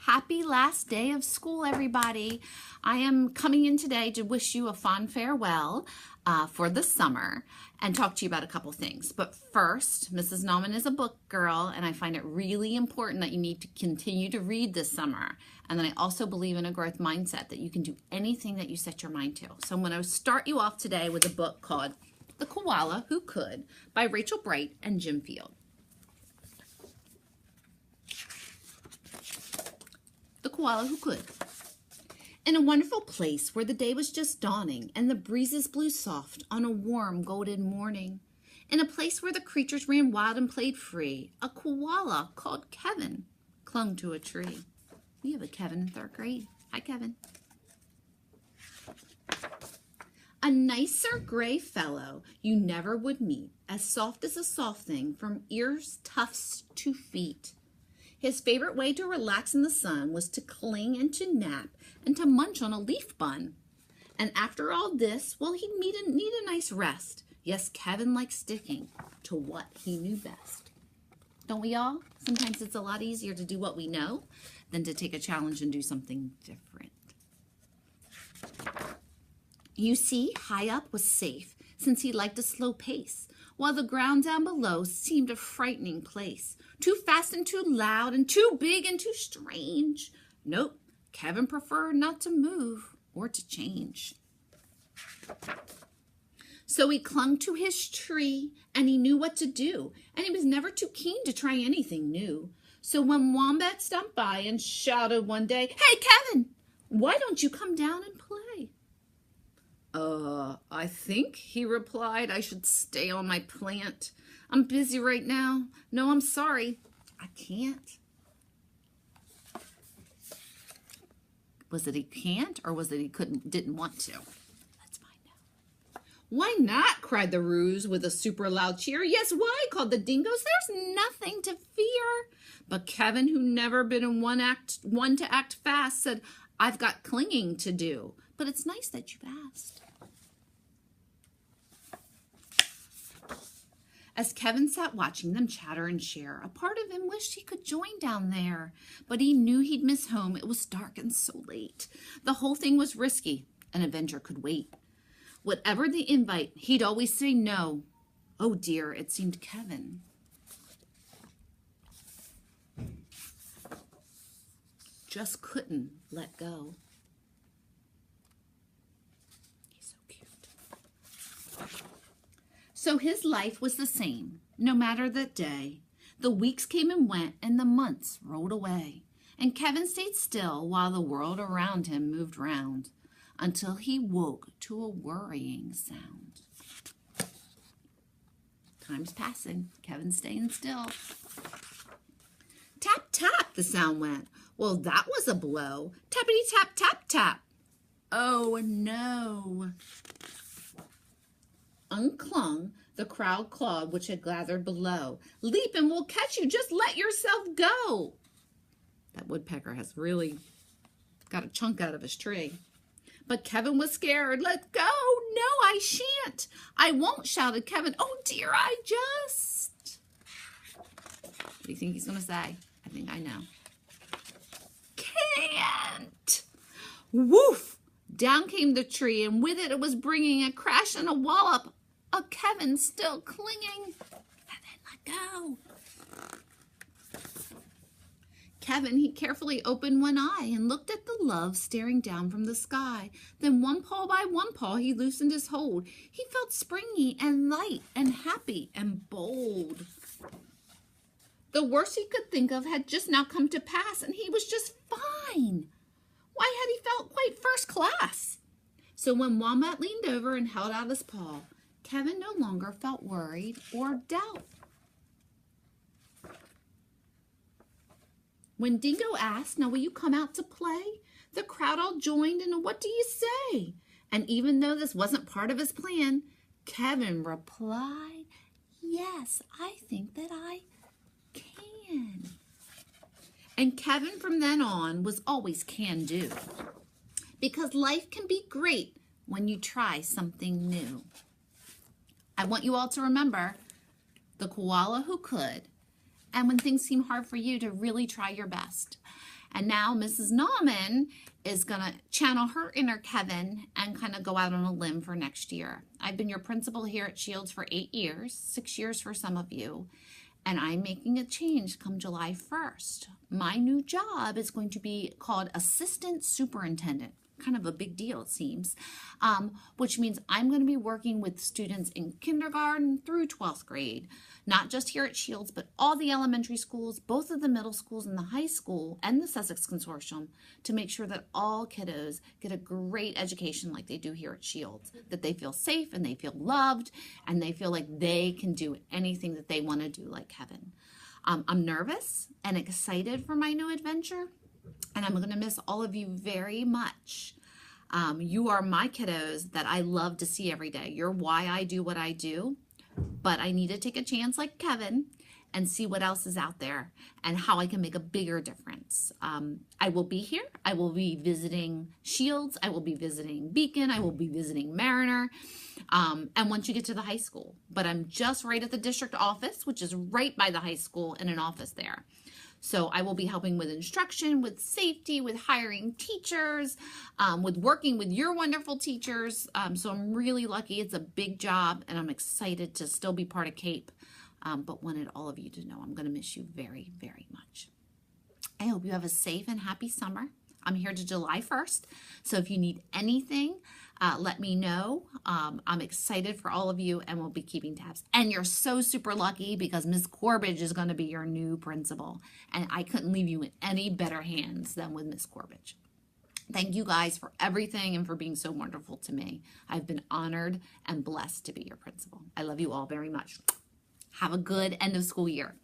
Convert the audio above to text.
Happy last day of school, everybody. I am coming in today to wish you a fond farewell for the summer and talk to you about a couple things. But first, Mrs. Nauman is a book girl, and I find it really important that you need to continue to read this summer. And then I also believe in a growth mindset that you can do anything that you set your mind to. So I'm going to start you off today with a book called The Koala Who Could by Rachel Bright and Jim Field. The Koala Who Could. In a wonderful place where the day was just dawning and the breezes blew soft on a warm golden morning, in a place where the creatures ran wild and played free, a koala called Kevin clung to a tree. We have a Kevin in 3rd grade. Hi, Kevin. A nicer gray fellow you never would meet, as soft as a soft thing from ears, tufts to feet. His favorite way to relax in the sun was to cling and to nap and to munch on a leaf bun. And after all this, well, he'd need a nice rest. Yes, Kevin liked sticking to what he knew best. Don't we all? Sometimes it's a lot easier to do what we know than to take a challenge and do something different. You see, high up was safe, since he liked a slow pace, while the ground down below seemed a frightening place. Too fast and too loud and too big and too strange. Nope, Kevin preferred not to move or to change. So he clung to his tree, and he knew what to do, and he was never too keen to try anything new. So when Wombat stopped by and shouted one day, "Hey, Kevin, why don't you come down and play?" I think," he replied, "I should stay on my plant. I'm busy right now. No, I'm sorry. I can't." Was it he can't, or was it he didn't want to? Let's find out. "Why not?" cried the Ruse with a super loud cheer. "Yes, why?" called the Dingoes. "There's nothing to fear." But Kevin, who never been in one to act fast, said, "I've got clinging to do, but it's nice that you've asked." As Kevin sat watching them chatter and share, a part of him wished he could join down there. But he knew he'd miss home. It was dark and so late. The whole thing was risky. An adventure could wait. Whatever the invite, he'd always say no. Oh dear, it seemed Kevin just couldn't let go. He's so cute. So his life was the same, no matter the day. The weeks came and went, and the months rolled away. And Kevin stayed still while the world around him moved round, until he woke to a worrying sound. Time's passing. Kevin's staying still. Tap, tap, the sound went. Well, that was a blow. Tappity, tap, tap, tap. Oh, no. Unclung the crowd clawed which had gathered below. "Leap and we'll catch you. Just let yourself go." That woodpecker has really got a chunk out of his tree. But Kevin was scared. "Let go. No, I shan't. I won't," shouted Kevin. "Oh, dear, I just..." What do you think he's going to say? I think I know. "Can't." Woof! Down came the tree, and with it was bringing a crash and a wallop of Kevin still clinging. Kevin, let go. Kevin, he carefully opened one eye and looked at the love staring down from the sky. Then one paw by one paw he loosened his hold. He felt springy and light and happy and bold. The worst he could think of had just now come to pass, and he was just fine. Why had he felt quite first class? So when Wombat leaned over and held out his paw, Kevin no longer felt worried or doubt. When Dingo asked, "Now will you come out to play?" the crowd all joined in a "What do you say?" And even though this wasn't part of his plan, Kevin replied, "Yes, I think that I can." And Kevin from then on was always can do, because life can be great when you try something new. I want you all to remember the koala who could, and when things seem hard for you, to really try your best. And now Mrs. Nauman is going to channel her inner Kevin and kind of go out on a limb for next year. I've been your principal here at Shields for 8 years, 6 years for some of you, and I'm making a change come July 1st. My new job is going to be called Assistant Superintendent. Kind of a big deal, it seems, which means I'm going to be working with students in kindergarten through 12th grade, not just here at Shields, but all the elementary schools, both of the middle schools and the high school and the Sussex Consortium, to make sure that all kiddos get a great education like they do here at Shields, that they feel safe and they feel loved and they feel like they can do anything that they want to do like Kevin. I'm nervous and excited for my new adventure. And I'm going to miss all of you very much. You are my kiddos that I love to see every day. You're why I do what I do. But I need to take a chance like Kevin and see what else is out there and how I can make a bigger difference. I will be here. I will be visiting Shields. I will be visiting Beacon. I will be visiting Mariner. And once you get to the high school. But I'm just right at the district office, which is right by the high school, in an office there. So I will be helping with instruction, with safety, with hiring teachers, with working with your wonderful teachers. So I'm really lucky. It's a big job, and I'm excited to still be part of CAPE, but wanted all of you to know I'm going to miss you very, very much. I hope you have a safe and happy summer. I'm here to July 1st, so if you need anything, let me know. I'm excited for all of you, and we'll be keeping tabs. And you're so super lucky because Miss Corbridge is going to be your new principal, and I couldn't leave you in any better hands than with Miss Corbridge. Thank you guys for everything and for being so wonderful to me. I've been honored and blessed to be your principal. I love you all very much. Have a good end of school year.